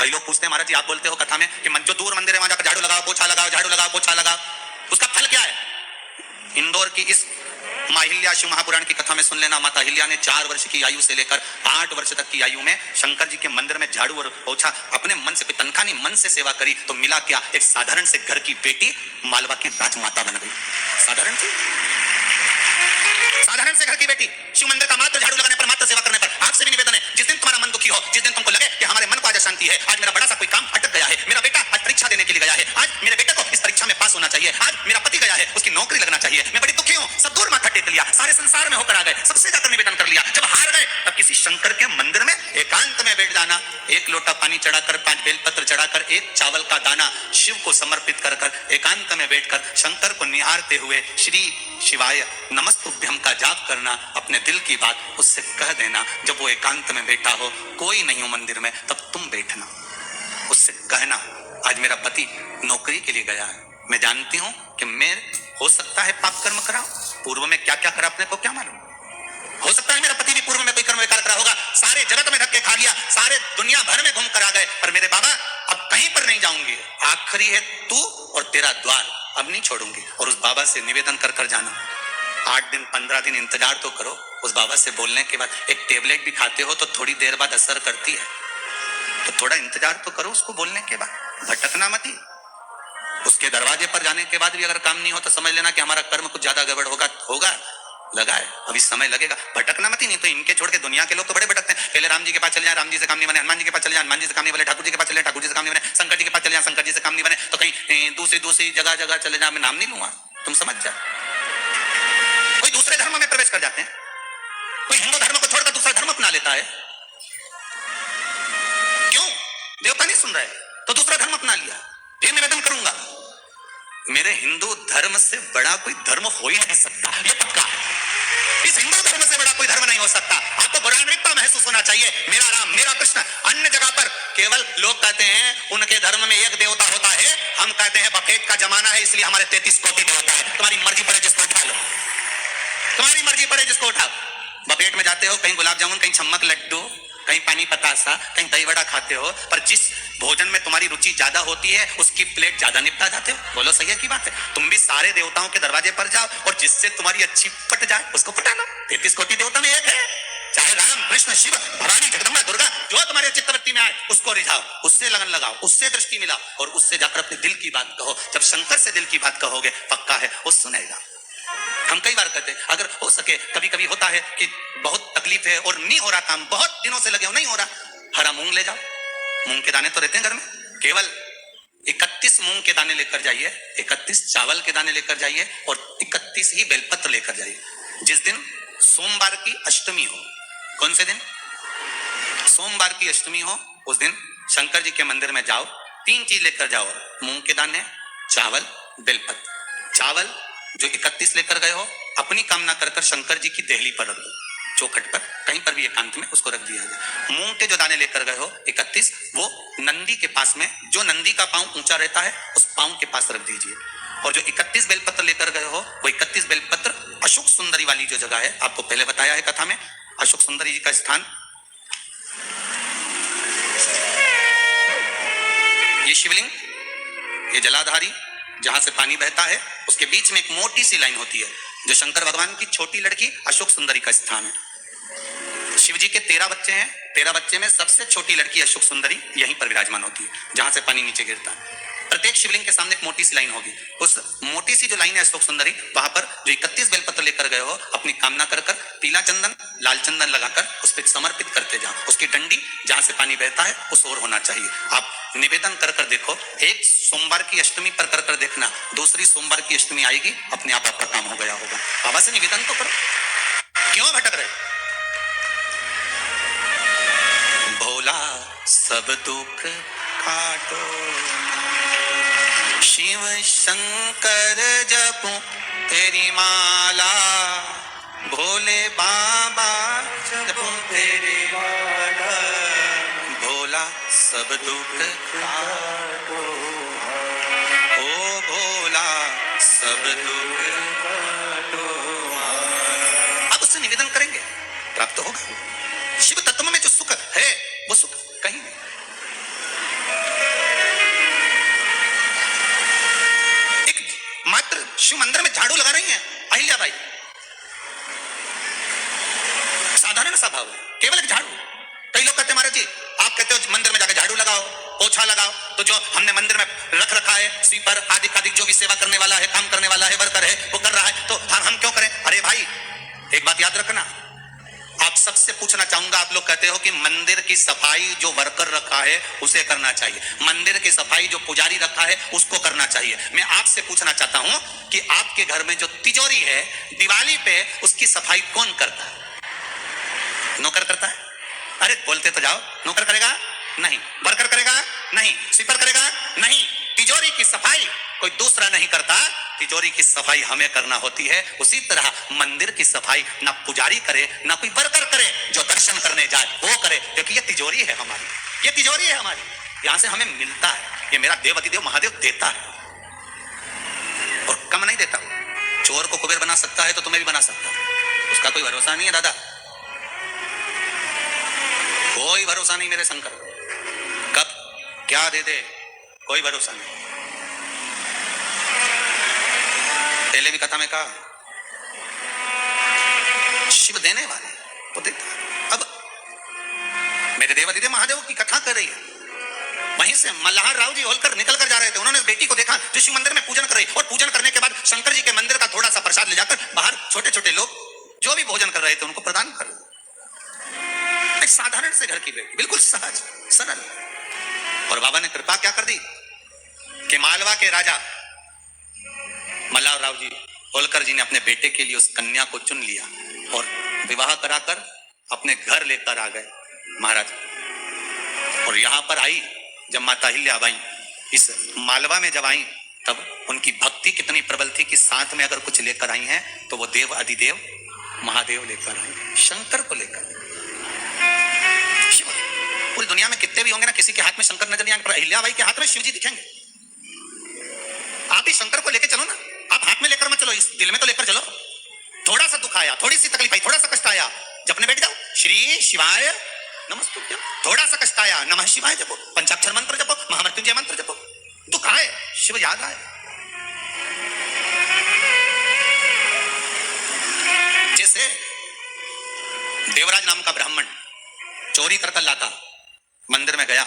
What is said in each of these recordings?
कई लोग पूछते हैं महाराज जी आप बोलते हो कथा में कि जो दूर मंदिर है वहां जाकर झाड़ू लगाओ पोछा लगाओ, झाड़ू लगाओ पोछा लगाओ, उसका फल क्या है? इंदौर की इस माहिल्या शिव महापुराण की कथा में सुन लेना, माता अहिल्या ने 4 वर्ष की आयु से लेकर 8 वर्ष तक की आयु में शंकर जी के मंदिर में झाड़ू और पोछा अपने मन से, तनखा नहीं मन से सेवा करी, तो मिला क्या? एक साधारण से घर की बेटी मालवा की राजमाता बन गई। साधारण से घर की बेटी शिव मंदिर का मात्र झाड़ू लगाने पर, मात्र सेवा करने पर। आपसे भी निवेदन है, जिस दिन तुम्हारा मन दुखी हो, जिस दिन तुमको लगे कि हमारे मन को आज शांति है, आज मेरा बड़ा सा कोई काम अटक गया है, मेरा बेटा आज परीक्षा देने के लिए गया है, आज मेरे बेटे को इस परीक्षा में पास होना चाहिए, आज मेरा पति गया है उसकी नौकरी लगना चाहिए, मैं बड़ी दुखी हूँ, सब दूर माथा टेक लिया, सारे संसार में होकर आ गए, सबसे जाकर निवेदन कर लिया, जब हार गए तब किसी शंकर के मंदिर में एकांत में बैठ जाना, 1 लोटा पानी चढ़ाकर, 5 बेलपत्र चढ़ाकर, 1 चावल का दाना शिव को समर्पित कर कर एकांत में बैठकर शंकर को निहारते हुए श्री शिवाय नमस्तुभ्यम का जाप करना, अपने दिल की बात उससे कह देना। जब वो एकांत में बैठा हो, कोई नहीं हो मंदिर में, तब तुम बैठना, उससे कहना आज मेरा पति नौकरी के लिए गया है, मैं जानती हूं कि मैं हो सकता है पाप कर्म करा, पूर्व में क्या क्या करा अपने को क्या मालूम, हो सकता है मेरा पति भी पूर्व में कोई कर्म विकार करा होगा, सारे जगत में धक्के खा लिया, सारे दुनिया भर में घूम कर आ गए, पर मेरे बाबा अब कहीं पर नहीं जाऊंगी, आखिरी है तू और तेरा द्वार, अब नहीं छोड़ूंगी। और उस बाबा से निवेदन कर कर जाना, 8 दिन 15 दिन इंतजार तो करो, उस बाबा से बोलने के बाद, एक टेबलेट भी खाते हो तो थोड़ी देर बाद असर करती है, तो थोड़ा इंतजार तो करो उसको बोलने के बाद, भटकना मत ही। उसके दरवाजे पर जाने के बाद भी अगर काम नहीं हो तो समझ लेना कि हमारा कर्म कुछ ज्यादा गड़बड़ होगा लगा है, अभी समय लगेगा, भटकना मत ही। नहीं तो इनके छोड़ के दुनिया के लोग तो बड़े भटकते हैं, पहले राम जी के पास चले जाए, राम जी से काम नहीं बने, हनुमान जी के पास चले जाए, हनुमान जी से काम नहीं बने, ठाकुर जी के पास चले, ठाकुर जी से काम नहीं बने, शंकर जी के पास चले जाए, शंकर जी से काम नहीं बने, तो कहीं दूसरी जगह चले जाए, मैं नाम नहीं लूंगा, तुम समझ जाओ। कोई दूसरे धर्म में प्रवेश कर जाते हैं, कोई हिंदू धर्म को छोड़कर दूसरा धर्म अपना लेता है, क्यों? देवता नहीं सुन रहे तो दूसरा धर्म अपना लिया। फिर निवेदन करूंगा, मेरे हिंदू धर्म से बड़ा कोई धर्म हो ही नहीं सकता, ये पक्का। इस हिंदू धर्म से बड़ा कोई धर्म नहीं हो सकता। आपको गौरवान्वितता महसूस होना चाहिए, मेरा राम मेरा कृष्ण। अन्य जगह पर केवल लोग कहते हैं उनके धर्म में एक देवता होता है, हम कहते हैं बफेट का जमाना है इसलिए हमारे 33 कोटि देवता है। तुम्हारी मर्जी पड़े जिसको उठा लो, तुम्हारी मर्जी पड़े जिसको उठाओ। बफेट में जाते हो, कहीं गुलाब जामुन, कहीं छम्मक लड्डू, कहीं पानी पतासा, कहीं दही वड़ा खाते हो, पर जिस भोजन में तुम्हारी रुचि ज्यादा होती है उसकी प्लेट ज्यादा निपटा जाते हो। बोलो सही है की बात है? तुम भी सारे देवताओं के दरवाजे पर जाओ और जिससे तुम्हारी अच्छी पट जाए उसको पटा लो। 33 कोटि देवता में एक है, चाहे राम कृष्ण शिव भवानी जगदम्बा दुर्गा, जो तुम्हारे चित्तवृत्ति में आए उसको रिझाओ, उससे लगन लगाओ, उससे दृष्टि मिलाओ और उससे जाकर अपने दिल की बात कहो। जब शंकर से दिल की बात कहोगे पक्का है वो सुनेगा। हम कई बार कहते हैं, अगर हो सके, कभी कभी होता है कि बहुत तकलीफ है और नहीं हो रहा काम, बहुत दिनों से लगे हो नहीं हो रहा, हरा मूंग ले जाओ, मूंग के दाने तो रहते हैं घर में, केवल 31 मूंग के दाने लेकर जाइए, 31 चावल के दाने लेकर जाइए और 31 ही बेलपत्र लेकर जाइए। जिस दिन सोमवार की अष्टमी हो, कौन से दिन? सोमवार की अष्टमी हो, उस दिन शंकर जी के मंदिर में जाओ, 3 चीज लेकर जाओ, मूंग के दाने, चावल, बेलपत्र। चावल जो 31 लेकर गए हो अपनी कामना कर कर शंकर जी की देहली पर रख दो, चौखट पर, कहीं पर भी एकांत में उसको रख दिया जाए। मूंग के जो दाने लेकर गए हो 31, वो नंदी के पास में, जो नंदी का पांव ऊंचा रहता है उस पांव के पास रख दीजिए। और जो 31 बेलपत्र लेकर गए हो वो 31 बेलपत्र अशोक सुंदरी वाली जो जगह है, आपको पहले बताया है कथा में, अशोक सुंदरी जी का स्थान, ये शिवलिंग, ये जलाधारी जहां से पानी बहता है, उसके बीच में एक मोटी सी लाइन होती है, जो शंकर भगवान की छोटी लड़की अशोक सुंदरी का स्थान है। शिव जी के 13 बच्चे हैं, 13 बच्चे में सबसे छोटी लड़की अशोक सुंदरी यहीं पर विराजमान होती है, जहां से पानी नीचे गिरता है। प्रत्येक शिवलिंग के सामने एक मोटी सी लाइन होगी, उस मोटी सी जो लाइन है अशोक सुंदरी, वहां पर जो 31 बेलपत्र लेकर गए हो अपनी कामना कर कर पीला चंदन लाल चंदन लगाकर उस पर समर्पित करते जाओ। उसकी डंडी जहां से पानी बहता है उस ओर होना चाहिए। आप निवेदन कर कर देखो, एक सोमवार की अष्टमी पर कर कर देखना, दूसरी सोमवार की अष्टमी आएगी, अपने आप आपका काम हो गया होगा। बाबा से निवेदन तो करो, क्यों भटक रहे? भोला सब दुख काटो, शिव शंकर जपो तेरी माला, भोले बाबा जपो तेरी माला, भोला सब दुख काटो, ओ भोला सब दुख काटो। आप उससे निवेदन करेंगे, प्राप्त होगा। शिव तत्व में जो सुख है वो सुख कहीं नहीं। शिव मंदिर में झाड़ू लगा रही हैं अहिल्या बाई, साधारण सा भाव है, केवल एक झाड़ू। कई लोग कहते हैं महाराज जी आप कहते हो मंदिर में जाकर झाड़ू लगाओ, पोछा लगाओ, तो जो हमने मंदिर में रख रखा है स्वीपर आदि आदि, जो भी सेवा करने वाला है, काम करने वाला है, वर्कर है, वो कर रहा है, तो हम क्यों करें? अरे भाई एक बात याद रखना, आप सबसे पूछना चाहूंगा, आप लोग कहते हो कि मंदिर की सफाई जो वर्कर रखा है उसे करना चाहिए, मंदिर की सफाई जो पुजारी रखा है उसको करना चाहिए। मैं आपसे पूछना चाहता हूं कि आपके घर में जो तिजोरी है दिवाली पे उसकी सफाई कौन करता है? नौकर करता है? अरे बोलते तो जाओ। नौकर करेगा? नहीं। वर्कर करेगा? नहीं। स्वीपर करेगा? नहीं। तिजोरी की सफाई कोई दूसरा नहीं करता, तिजोरी की सफाई हमें करना होती है। उसी तरह मंदिर की सफाई ना पुजारी करे ना कोई वर्कर करे, जो दर्शन करने जाए वो करे, क्योंकि ये तिजोरी है हमारी, ये तिजोरी है हमारी, यहां से हमें मिलता है, ये मेरा देव अतिदेव महादेव देता है और कम नहीं देता। चोर को कुबेर बना सकता है तो तुम्हें भी बना सकता है, उसका कोई भरोसा नहीं है दादा, कोई भरोसा नहीं मेरे शंकर, कब क्या दे दे कोई भरोसा नहीं। पहले भी कथा में कहा शिव देने वाले वो देता है। अब मेरे देवती देव महादेव की कथा कर रही है, वहीं से मल्हार राव जी होलकर निकल कर जा रहे थे, उन्होंने बेटी को देखा जो शिव मंदिर में पूजन कर रही, और पूजन करने के बाद शंकर जी के मंदिर का थोड़ा सा प्रसाद ले जाकर बाहर छोटे छोटे लोग जो भी भोजन कर रहे थे उनको प्रदान कर। एक साधारण से घर की बेटी, बिल्कुल सहज सरल, और बाबा ने कृपा क्या कर दी कि मालवा के राजा मल्हार राव जी होलकर जी ने अपने बेटे के लिए उस कन्या को चुन लिया और विवाह कराकर अपने घर लेकर आ गए महाराज। और यहां पर आई जब माता अहिल्याबाई इस मालवा में जब आई, तब उनकी भक्ति कितनी प्रबल थी कि साथ में अगर कुछ लेकर आई हैं तो वो देव अधिदेव महादेव लेकर आई, शंकर को लेकर। पूरी दुनिया में कितने भी होंगे ना, किसी के हाथ में शंकर नजर नहीं आएंगे, पर अहिल्याबाई के हाथ में शिव जी दिखेंगे। आप ही शंकर को लेकर चलो ना, आप हाथ में लेकर मत चलो, इस दिल में तो लेकर चलो। थोड़ा सा दुख आया, थोड़ी सी तकलीफ आई, थोड़ा सा कष्ट आया, जपने बैठ जाओ, श्री शिवाय नमस्तुभ्यं। थोड़ा सा कष्ट आया, नमः शिवाय जपो, पंचाक्षर मंत्र जपो, महामृत्युंजय मंत्र जपो, दुख आए शिव याद आए। जैसे देवराज नाम का ब्राह्मण चोरी कर लाता, मंदिर में गया,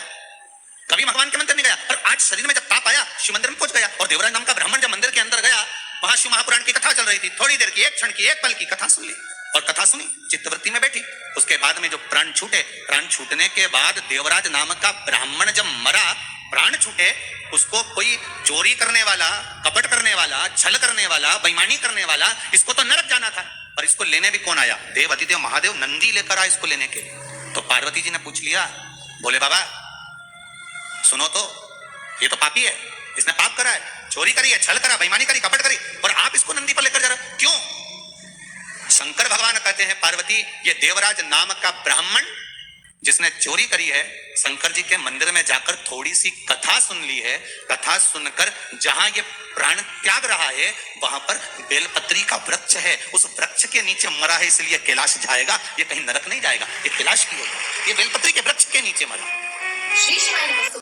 कभी भगवान के मंदिर नहीं गया, पर आज शरीर में जब ताप आया शिव मंदिर में पहुंच गया, और देवराज नाम का ब्राह्मण जब मंदिर के अंदर गया, वहां शिव महापुराण की कथा चल रही थी, थोड़ी देर की, एक क्षण की, एक पल की कथा सुन ली, और कथा सुनी, चित्तवृत्ति में बैठी। उसके बाद में जो प्राण छूटे, प्राण छूटने के बाद देवराज नाम का ब्राह्मण जब मरा, प्राण छूटे, उसको कोई चोरी करने वाला, कपट करने वाला, छल करने वाला, बेईमानी करने वाला, इसको तो नरक जाना था, और इसको लेने भी कौन आया? देव अतिदेव महादेव नंदी लेकर आया इसको लेने के। तो पार्वती जी ने पूछ लिया, बोले बाबा सुनो तो, ये तो पापी है, इसने पाप करा है, चोरी करी है, छल करा, बेईमानी करी, कपट करी, और आप इसको नंदी पर लेकर जा रहे हो, क्यों? शंकर भगवान कहते हैं पार्वती, ये देवराज नाम का ब्राह्मण जिसने चोरी करी है, शंकर जी के मंदिर में जाकर थोड़ी सी कथा सुन ली है, कथा सुनकर जहां ये प्राण त्याग रहा है वहां पर बेलपत्री का वृक्ष है, उस वृक्ष के नीचे मरा है, इसलिए कैलाश जाएगा, ये कहीं नरक नहीं जाएगा, ये कैलाश की होगा, ये बेलपत्री के वृक्ष के नीचे मरा।